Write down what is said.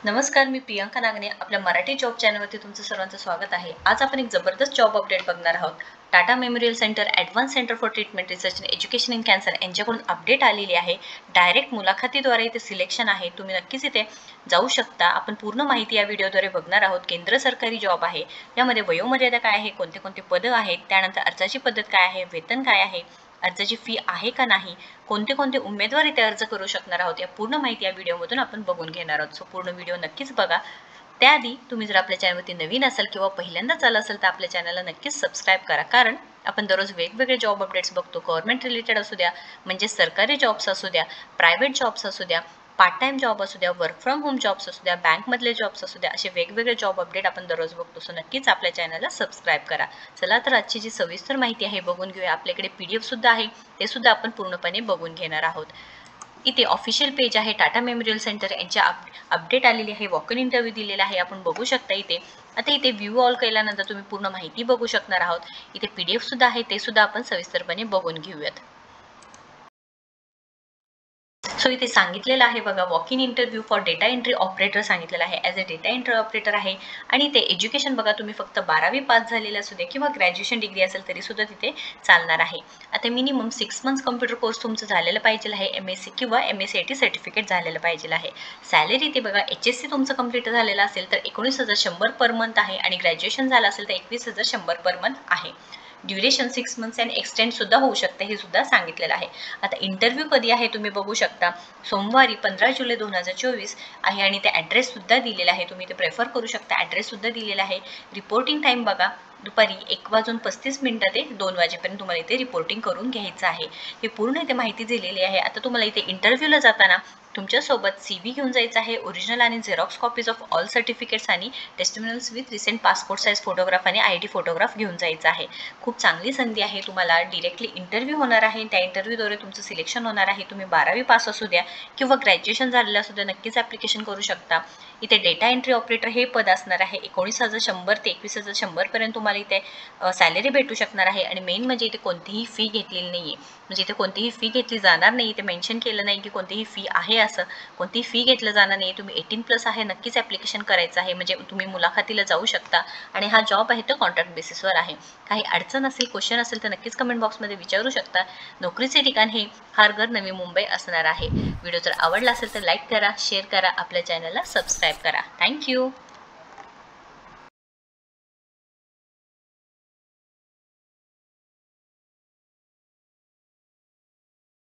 नमस्कार, मी प्रियांका नागने आपल्या मराठी जॉब चॅनलवरती तुमचं सर्वांचं स्वागत आहे। आज आपण एक जबरदस्त जॉब अपडेट बघणार आहोत। Tata memorial centre advance centre for treatment research and education in cancer यांच्याकडून अपडेट आलेली आहे। डायरेक्ट मुलाखतीद्वारे इथे सिलेक्शन आहे। तुम्ही नक्कीच इथे जाऊ शकता। आपण पूर्ण माहिती या व्हिडिओद्वारे बघणार आहोत। केंद्र सरकारी जॉब आहे। यामध्ये वयोमर्यादा काय आहे, कोणते कोणते पदं आहेत, त्यानंतर अर्जाची पद्धत काय आहे, वेतन काय आहे, अर्जाची फी आहे का नाही, कोणते कोणते उमेदवार इथे अर्ज करू शकणार आहोत, या पूर्ण माहिती या व्हिडिओमधून आपण बघून घेणार आहोत। सो पूर्ण व्हिडिओ नक्कीच बघा। त्याआधी तुम्ही जर आपल्या चॅनलवरती नवीन असाल किंवा पहिल्यांदाच आला असेल तर आपल्या चॅनलला नक्कीच सबस्क्राईब करा, कारण आपण दररोज वेगवेगळे जॉब अपडेट्स बघतो। गव्हर्नमेंट रिलेटेड असू द्या, म्हणजे सरकारी जॉब्स असू द्या, प्रायव्हेट जॉब्स असू द्या, पार्ट टाइम जॉब असू द्या, वर्क फ्रॉम होम जॉब्स असू द्या, बँकमधले जॉब्स असू द्या, असे वेगवेगळे जॉब अपडेट आपण दररोज बघतो। सो नक्कीच आपल्या चॅनलला सबस्क्राईब करा। चला तर आजची जी सविस्तर माहिती आहे बघून घेऊया। आपल्याकडे PDF सुद्धा आहे, ते सुद्धा आपण पूर्णपणे बघून घेणार आहोत। इथे ऑफिशियल पेज आहे टाटा मेमोरियल सेंटर यांच्या अपडेट आलेली आहे। वॉक इन इंटरव्ह्यू दिलेला आहे, आपण बघू शकता इथे। आता इथे व्ह्यू ऑल केल्यानंतर तुम्ही पूर्ण माहिती बघू शकणार आहोत। इथे PDF सुद्धा आहे, ते सुद्धा आपण सविस्तरपणे बघून घेऊयात। सो इथे सांगितलेलं आहे बघा, walk in interview for data entry operator सांगितलेलं आहे। As a data entry operator आहे। आणि ते एज्युकेशन बघा, तुम्ही फक्त 12वी पास झालेलं असू दे किंवा ग्रॅज्युएशन डिग्री असेल तरी सुद्धा तिथे चालणार आहे। आता मिनिमम 6 मंथ्स कम्प्युटर कोर्स तुमचं झालेलं पाहिजे आहे। MSc किंवा MSc सर्टिफिकेट झालेलं पाहिजे आहे। सॅलरी ते बघा, HSC तुमचं कंप्लीट झालेलं असेल तर 19,100 पर मंथ आहे, आणि ग्रॅज्युएशन झालं असेल तर 21,100 पर मंथ आहे। ड्युरेशन 6 मंथ्स अँड एक्सटेंड सुद्धा होऊ शकते, हे सुद्धा सांगितलेलं आहे। आता इंटरव्ह्यू कधी आहे तुम्ही बघू शकता, सोमवारी 15 जुलै 2024 आहे, आणि ते ॲड्रेस सुद्धा दिलेला आहे। तुम्ही ते प्रेफर करू शकता, ॲड्रेस सुद्धा दिलेला आहे। रिपोर्टिंग टाईम बघा, दुपारी 1:35 ते 2 वाजेपर्यंत तुम्हाला इथे रिपोर्टिंग करून घ्यायचं आहे। हे पूर्ण इथे माहिती दिलेली आहे। आता तुम्हाला इथे इंटरव्ह्यूला जाताना तुमच्यासोबत CV घेऊन जायचं आहे, ओरिजिनल आणि Xerox copies of all certificates आणि testimonials with recent passport size photograph आणि ID फोटोग्राफ घेऊन जायचं आहे। खूप चांगली संधी आहे। तुम्हाला डिरेक्टली इंटरव्ह्यू होणार आहे, त्या इंटरव्ह्यूद्वारे तुमचं सिलेक्शन होणार आहे। तुम्ही 12वी पास असू द्या किंवा ग्रॅज्युएशन झालेलं असू द्या, नक्कीच ॲप्लिकेशन करू शकता। इथे डेटा एंट्री ऑपरेटर हे पद असणार आहे। 19,100 ते 21,100 पर्यंत तुम्हाला इथे सॅलरी भेटू शकणार आहे। आणि मेन म्हणजे इथे कोणतीही फी घेतलेली नाही आहे, म्हणजे इथे कोणतीही फी घेतली जाणार नाही। इथे मेन्शन केलं नाही की कोणतीही फी आहे, असं कोणतीही फी घेतलं जाणार नाही। तुम्ही 18+ आहे, नक्कीच ॲप्लिकेशन करायचं आहे, म्हणजे तुम्ही मुलाखतीला जाऊ शकता। आणि हा जॉब आहे तो कॉन्ट्रॅक्ट बेसिसवर आहे। काही अडचण असेल, क्वेश्चन असेल तर नक्कीच कमेंट बॉक्समध्ये विचारू शकता। नोकरीचे ठिकाण हे खारघर, नवी मुंबई असणार आहे। व्हिडिओ जर आवडला असेल तर लाईक करा, शेअर करा, आपल्या चॅनलला सबस्क्राईब करा। थँक्यू।